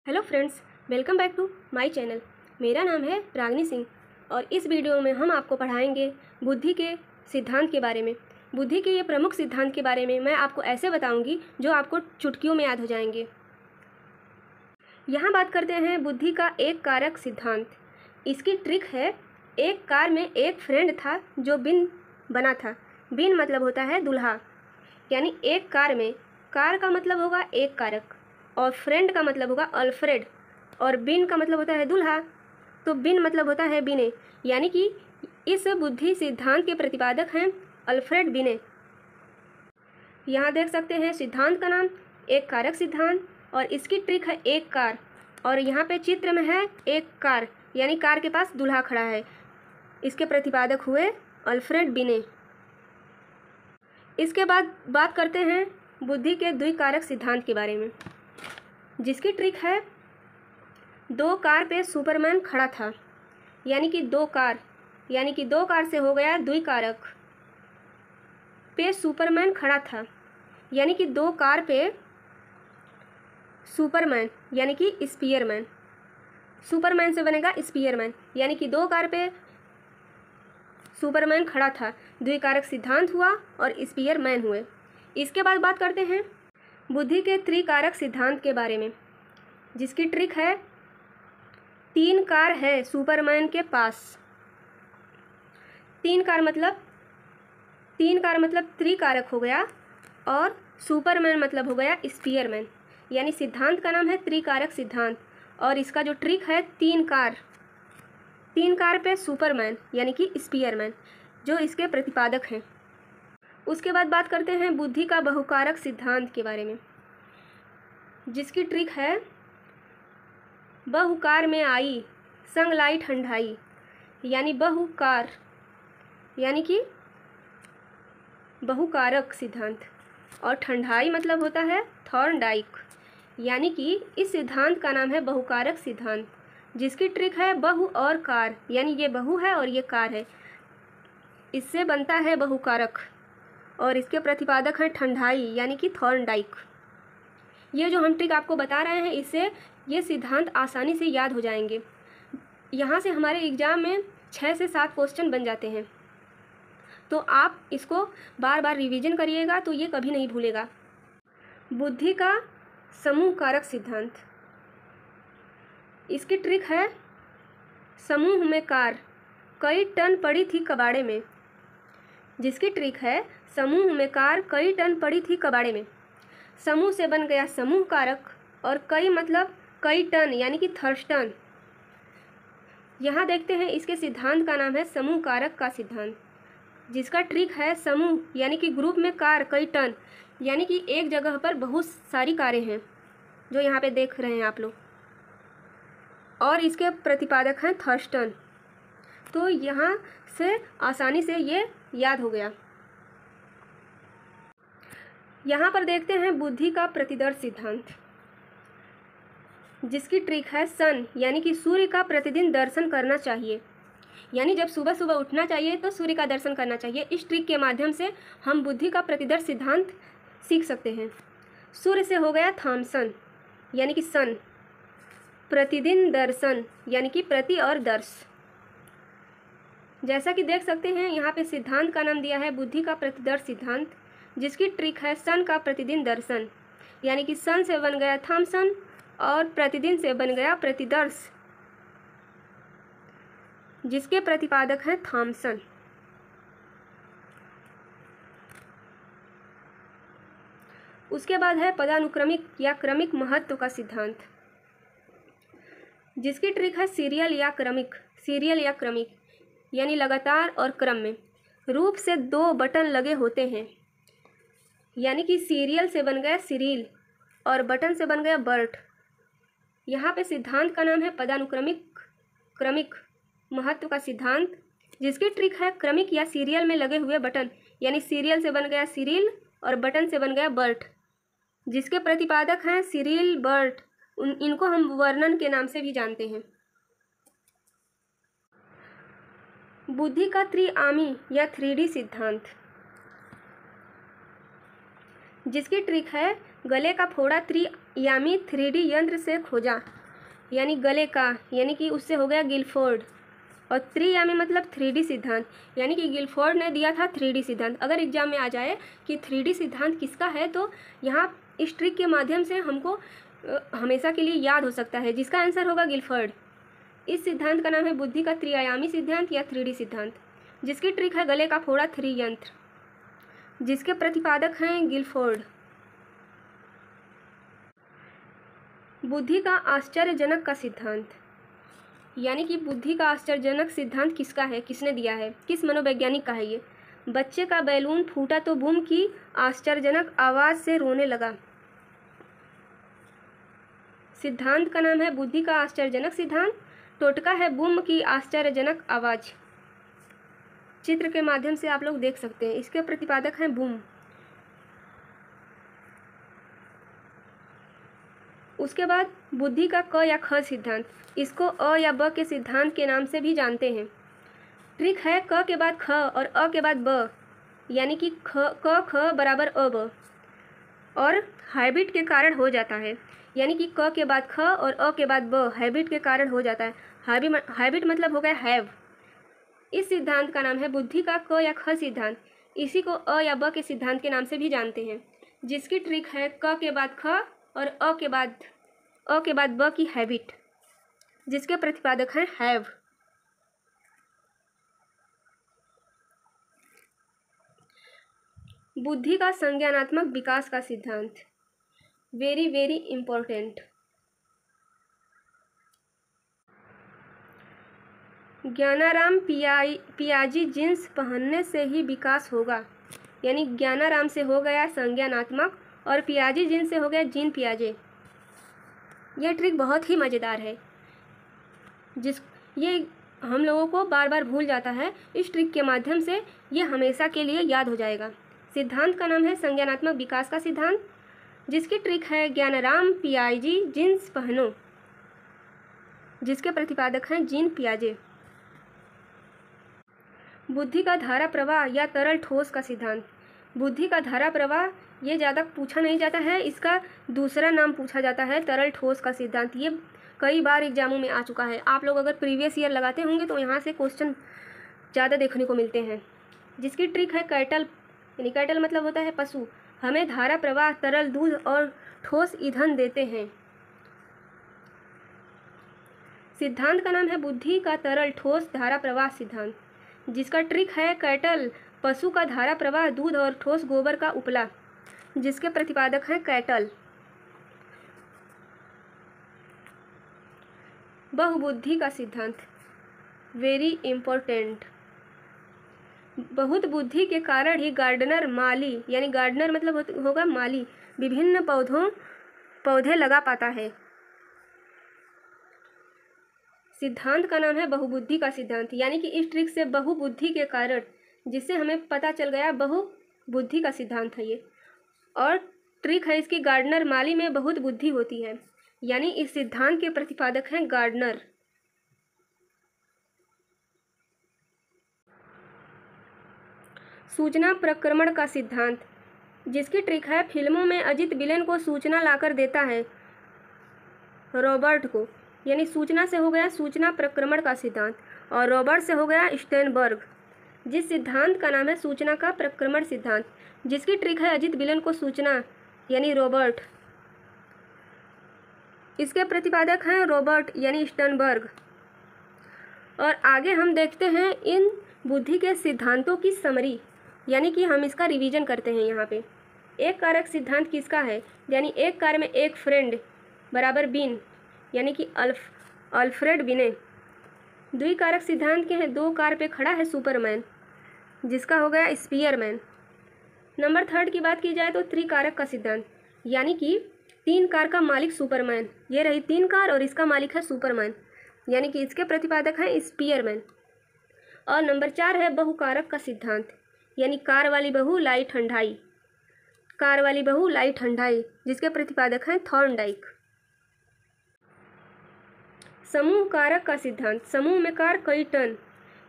Hello friends, welcome back to my channel. मेरा नाम है रागनी सिंह और इस वीडियो में हम आपको पढ़ाएंगे बुद्धि के सिद्धांत के बारे में। बुद्धि के ये प्रमुख सिद्धांत के बारे में मैं आपको ऐसे बताऊंगी जो आपको चुटकियों में याद हो जाएंगे। यहाँ बात करते हैं बुद्धि का एक कारक सिद्धांत। इसकी ट्रिक है, एक कार में एक फ्रेंड था जो बिन बना था। बिन मतलब होता है दूल्हा, यानी एक कार में, कार का मतलब होगा एक कारक और फ्रेंड का मतलब होगा अल्फ्रेड और बिन का मतलब होता है दूल्हा, तो बिन मतलब होता है बिने, यानी कि इस बुद्धि सिद्धांत के प्रतिपादक हैं अल्फ्रेड बिने। यहाँ देख सकते हैं सिद्धांत का नाम एक कारक सिद्धांत और इसकी ट्रिक है एक कार, और यहाँ पे चित्र में है एक कार, यानी कार के पास दूल्हा खड़ा है। इसके प्रतिपादक हुए अल्फ्रेड बिने। इसके बाद बात करते हैं बुद्धि के द्विकारक सिद्धांत के बारे में, जिसकी ट्रिक है दो कार पे सुपरमैन खड़ा था, यानी कि दो कार से हो गया द्विकारक। पे सुपरमैन खड़ा था, यानी कि दो कार पे सुपरमैन यानी कि स्पीयरमैन, सुपरमैन से बनेगा स्पीयरमैन, यानी कि दो कार पे सुपरमैन खड़ा था, द्विकारक सिद्धांत हुआ और स्पीयरमैन हुए। इसके बाद बात करते हैं बुद्धि के त्रिकारक सिद्धांत के बारे में, जिसकी ट्रिक है तीन कार है सुपरमैन के पास। तीन कार मतलब त्रिकारक हो गया और सुपरमैन मतलब हो गया स्पीयरमैन, यानी सिद्धांत का नाम है त्रिकारक सिद्धांत और इसका जो ट्रिक है तीन कार पे सुपरमैन यानी कि स्पीयरमैन, जो इसके प्रतिपादक हैं। उसके बाद बात करते हैं बुद्धि का बहुकारक सिद्धांत के बारे में, जिसकी ट्रिक है बहुकार में आई संग लाई ठंडाई, यानी बहुकार यानी कि बहुकारक सिद्धांत और ठंडाई मतलब होता है थॉर्नडाइक, यानी कि इस सिद्धांत का नाम है बहुकारक सिद्धांत, जिसकी ट्रिक है बहु और कार, यानी ये बहु है और ये कार है, इससे बनता है बहुकारक और इसके प्रतिपादक हैं ठंडाई यानी कि थॉर्नडाइक। ये जो हम ट्रिक आपको बता रहे हैं, इससे ये सिद्धांत आसानी से याद हो जाएंगे। यहाँ से हमारे एग्ज़ाम में 6 से 7 क्वेश्चन बन जाते हैं, तो आप इसको बार बार रिवीजन करिएगा तो ये कभी नहीं भूलेगा। बुद्धि का समूह कारक सिद्धांत, इसकी ट्रिक है समूह में कार कई टन पड़ी थी कबाड़े में, जिसकी ट्रिक है समूह में कार कई टन पड़ी थी कबाड़े में। समूह से बन गया समूह कारक और कई मतलब कई टन यानी कि थर्स्टन। यहाँ देखते हैं इसके सिद्धांत का नाम है समूह कारक का सिद्धांत, जिसका ट्रिक है समूह यानी कि ग्रुप में कार कई टन, यानी कि एक जगह पर बहुत सारी कारें हैं जो यहाँ पे देख रहे हैं आप लोग, और इसके प्रतिपादक हैं थर्स्टन। तो यहाँ से आसानी से ये याद हो गया। यहाँ पर देखते हैं बुद्धि का प्रतिदर्श सिद्धांत, जिसकी ट्रिक है सन यानी कि सूर्य का प्रतिदिन दर्शन करना चाहिए, यानी जब सुबह सुबह उठना चाहिए तो सूर्य का दर्शन करना चाहिए। इस ट्रिक के माध्यम से हम बुद्धि का प्रतिदर्श सिद्धांत सीख सकते हैं। सूर्य से हो गया थॉमसन यानी कि सन, प्रतिदिन दर्शन यानी कि प्रति और दर्श। जैसा कि देख सकते हैं यहाँ पे सिद्धांत का नाम दिया है बुद्धि का प्रतिदर्श सिद्धांत, जिसकी ट्रिक है सन का प्रतिदिन दर्शन, यानी कि सन से बन गया थॉमसन और प्रतिदिन से बन गया प्रतिदर्श, जिसके प्रतिपादक हैं थॉमसन। उसके बाद है पदानुक्रमिक या क्रमिक महत्व का सिद्धांत, जिसकी ट्रिक है सीरियल या क्रमिक, यानी लगातार और क्रम में। रूप से दो बटन लगे होते हैं, यानी कि सीरियल से बन गया सीरियल और बटन से बन गया बर्ट। यहाँ पे सिद्धांत का नाम है पदानुक्रमिक क्रमिक महत्व का सिद्धांत, जिसकी ट्रिक है क्रमिक या सीरियल में लगे हुए बटन, यानी सीरियल से बन गया सीरियल और बटन से बन गया बर्ट, जिसके प्रतिपादक हैं सीरियल बर्ट। इनको हम वर्णन के नाम से भी जानते हैं। बुद्धि का त्रिआमी या 3D सिद्धांत, जिसकी ट्रिक है गले का फोड़ा यामी 3D यंत्र से खोजा, यानी गले का, यानी कि उससे हो गया गिलफोर्ड। और त्रियामी मतलब 3D सिद्धांत, यानी कि गिलफोर्ड ने दिया था 3D सिद्धांत। अगर एग्जाम में आ जाए कि 3D सिद्धांत किसका है तो यहाँ इस ट्रिक के माध्यम से हमको हमेशा के लिए याद हो सकता है, जिसका आंसर होगा गिलफोर्ड। इस सिद्धांत का नाम है बुद्धि का त्रिआयामी सिद्धांत या 3D सिद्धांत, जिसकी ट्रिक है गले का फोड़ा 3 यंत्र, जिसके प्रतिपादक हैं गिलफोर्ड। बुद्धि का आश्चर्यजनक का सिद्धांत, यानी कि बुद्धि का आश्चर्यजनक सिद्धांत किसका है, किसने दिया है, किस मनोवैज्ञानिक का है ये। बच्चे का बैलून फूटा तो बूम की आश्चर्यजनक आवाज़ से रोने लगा। सिद्धांत का नाम है बुद्धि का आश्चर्यजनक सिद्धांत। टोटका है बूम की आश्चर्यजनक आवाज़। चित्र के माध्यम से आप लोग देख सकते हैं। इसके प्रतिपादक हैं बूम। उसके बाद बुद्धि का क या ख सिद्धांत, इसको अ या ब के सिद्धांत के नाम से भी जानते हैं। ट्रिक है क के बाद ख और अ के बाद ब, यानी कि क ख बराबर अ ब, और हैबिट के कारण हो जाता है, यानी कि क के बाद ख और अ के बाद ब हैबिट के कारण हो जाता है। हैबिट मतलब हो गया हैव। इस सिद्धांत का नाम है बुद्धि का क या ख सिद्धांत। इसी को अ या ब के सिद्धांत के नाम से भी जानते हैं, जिसकी ट्रिक है क के बाद ख और अ के बाद ब की हैबिट, जिसके प्रतिपादक हैं हैव। बुद्धि का संज्ञानात्मक विकास का सिद्धांत, very very important. Gyanaram Piazzi jeans पहनने से ही विकास होगा, यानी ज्ञानाराम से हो गया संज्ञानात्मक और पियाजी जींस से हो गया जीन पियाजे। यह ट्रिक बहुत ही मज़ेदार है, ये हम लोगों को बार बार भूल जाता है। इस ट्रिक के माध्यम से ये हमेशा के लिए याद हो जाएगा। सिद्धांत का नाम है संज्ञानात्मक विकास का सिद्धांत, जिसकी ट्रिक है ज्ञानाराम पियाजी जींस पहनो, जिसके प्रतिपादक हैं जीन पियाजे। बुद्धि का धारा प्रवाह या तरल ठोस का सिद्धांत। बुद्धि का धारा प्रवाह ये ज़्यादा पूछा नहीं जाता है, इसका दूसरा नाम पूछा जाता है तरल ठोस का सिद्धांत। ये कई बार एग्जामों में आ चुका है। आप लोग अगर प्रीवियस ईयर लगाते होंगे तो यहाँ से क्वेश्चन ज़्यादा देखने को मिलते हैं। जिसकी ट्रिक है कैटल, यानी कैटल मतलब होता है पशु, हमें धारा प्रवाह, तरल दूध और ठोस ईंधन देते हैं। सिद्धांत का नाम है बुद्धि का तरल ठोस धारा प्रवाह सिद्धांत, जिसका ट्रिक है कैटल, पशु का धारा प्रवाह, दूध और ठोस गोबर का उपला, जिसके प्रतिपादक हैं कैटल। बहुबुद्धि का सिद्धांत, वेरी इम्पोर्टेंट। बहुत बुद्धि के कारण ही गार्डनर माली, यानी गार्डनर मतलब होगा माली, विभिन्न पौधे लगा पाता है। सिद्धांत का नाम है बहुबुद्धि का सिद्धांत, यानी कि इस ट्रिक से बहुबुद्धि के कारण, जिससे हमें पता चल गया बहुबुद्धि का सिद्धांत है ये। और ट्रिक है इसकी गार्डनर माली में बहुत बुद्धि होती है, यानी इस सिद्धांत के प्रतिपादक हैं गार्डनर। सूचना प्रक्रमण का सिद्धांत, जिसकी ट्रिक है फिल्मों में अजित विलेन को सूचना लाकर देता है रॉबर्ट को, यानी सूचना से हो गया सूचना प्रक्रमण का सिद्धांत और रॉबर्ट से हो गया स्टेनबर्ग। जिस सिद्धांत का नाम है सूचना का प्रक्रमण सिद्धांत, जिसकी ट्रिक है अजित विलेन को सूचना, यानी रॉबर्ट। इसके प्रतिपादक हैं रॉबर्ट यानी स्टेनबर्ग। और आगे हम देखते हैं इन बुद्धि के सिद्धांतों की समरी, यानी कि हम इसका रिवीजन करते हैं। यहाँ पे एक कारक सिद्धांत किसका है, यानी एक कार में एक फ्रेंड बराबर बिन, यानी कि अल्फ्रेड बिने। द्विकारक सिद्धांत के हैं, दो कार पे खड़ा है सुपरमैन, जिसका हो गया स्पीयरमैन। नंबर 3 की बात की जाए तो त्रिकारक का सिद्धांत, यानी कि 3 कार का मालिक सुपरमैन। ये रही 3 कार और इसका मालिक है सुपरमैन, यानी कि इसके प्रतिपादक हैं स्पीयरमैन। और नंबर 4 है बहुकारक का सिद्धांत, यानी कार वाली बहू लाई ठंडाई, कार वाली बहू लाई ठंडाई, जिसके प्रतिपादक हैं थॉर्नडाइक। समूह कारक का सिद्धांत, समूह में कार कई टन।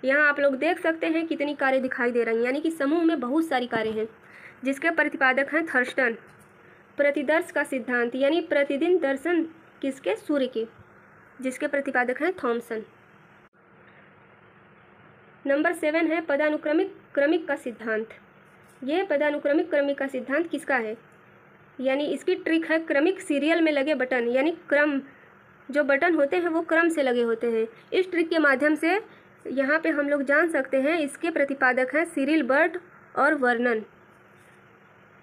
यहाँ आप लोग देख सकते हैं कितनी कारें दिखाई दे रही हैं, यानी कि समूह में बहुत सारी कारें हैं, जिसके प्रतिपादक हैं थर्स्टन। प्रतिदर्श का सिद्धांत यानी प्रतिदिन दर्शन किसके? सूर्य के, जिसके प्रतिपादक हैं थॉमसन। नंबर 7 है पदानुक्रमिक क्रमिक का सिद्धांत। यह पदानुक्रमिक क्रमिक का सिद्धांत किसका है? यानी इसकी ट्रिक है क्रमिक सीरियल में लगे बटन, यानी क्रम जो बटन होते हैं वो क्रम से लगे होते हैं। इस ट्रिक के माध्यम से यहाँ पे हम लोग जान सकते हैं इसके प्रतिपादक हैं सिरिल बर्ट और वर्नन।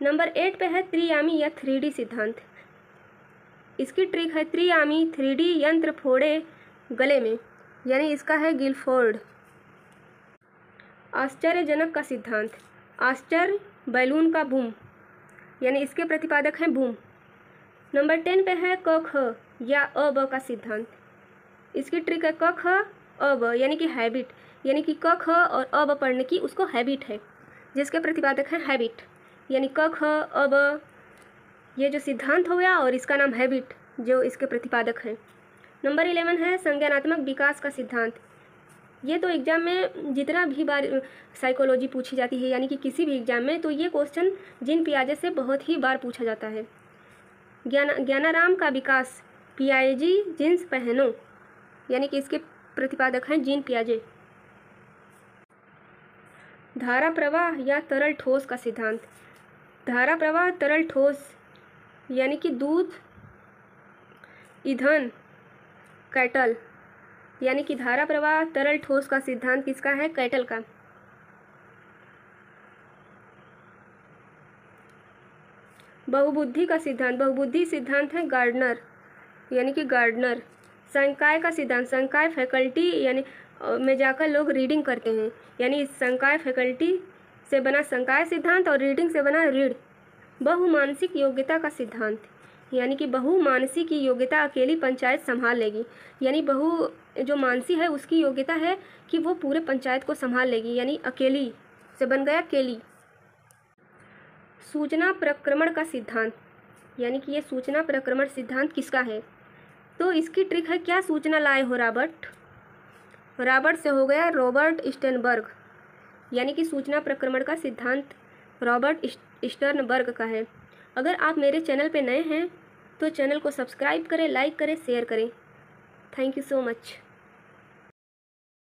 नंबर 8 पे है त्रियामी या 3D सिद्धांत। इसकी ट्रिक है त्रियामी 3D यंत्र फोड़े गले में, यानी इसका है गिलफोर्ड। आश्चर्यजनक का सिद्धांत। आश्चर्य बैलून का बूम, यानी इसके प्रतिपादक हैं बूम। नंबर 10 पे है क ख या अ ब का सिद्धांत। इसकी ट्रिक है क ख अ ब, यानी कि हैबिट, यानी कि क ख और अ ब पढ़ने की उसको हैबिट है, जिसके प्रतिपादक हैं हैबिट, यानी क ख अ ब ये जो सिद्धांत हो गया और इसका नाम हैबिट जो इसके प्रतिपादक हैं। नंबर 11 है संज्ञानात्मक विकास का सिद्धांत। ये तो एग्जाम में जितना भी बार साइकोलॉजी पूछी जाती है, यानी कि किसी भी एग्जाम में, तो ये क्वेश्चन जीन पियाजे से बहुत ही बार पूछा जाता है। ज्ञानाराम का विकास पियाजे जीन्स पहनो, यानी कि इसके प्रतिपादक हैं जीन पियाजे। धारा प्रवाह या तरल ठोस का सिद्धांत। धारा प्रवाह तरल ठोस, यानी कि दूध ईंधन कैटल, यानी कि धारा प्रवाह तरल ठोस का सिद्धांत किसका है? कैटल का। बहुबुद्धि का सिद्धांत। बहुबुद्धि सिद्धांत है गार्डनर, यानी कि गार्डनर। संकाय का सिद्धांत। संकाय फैकल्टी यानी में जाकर लोग रीडिंग करते हैं, यानी संकाय फैकल्टी से बना संकाय सिद्धांत और रीडिंग से बना रीड। बहुमानसिक योग्यता का सिद्धांत, यानी कि बहुमानसी की योग्यता अकेली पंचायत संभाल लेगी, यानी बहु जो मानसी है उसकी योग्यता है कि वो पूरे पंचायत को संभाल लेगी, यानी अकेली से बन गया केली। सूचना प्रक्रमण का सिद्धांत, यानी कि ये सूचना प्रक्रमण सिद्धांत किसका है? तो इसकी ट्रिक है क्या सूचना लाए हो रॉबर्ट? रॉबर्ट से हो गया रॉबर्ट स्टर्नबर्ग, यानी कि सूचना प्रक्रमण का सिद्धांत रॉबर्ट स्टर्नबर्ग का है। अगर आप मेरे चैनल पे नए हैं तो चैनल को सब्सक्राइब करें, लाइक करें, शेयर करें। Thank you so much.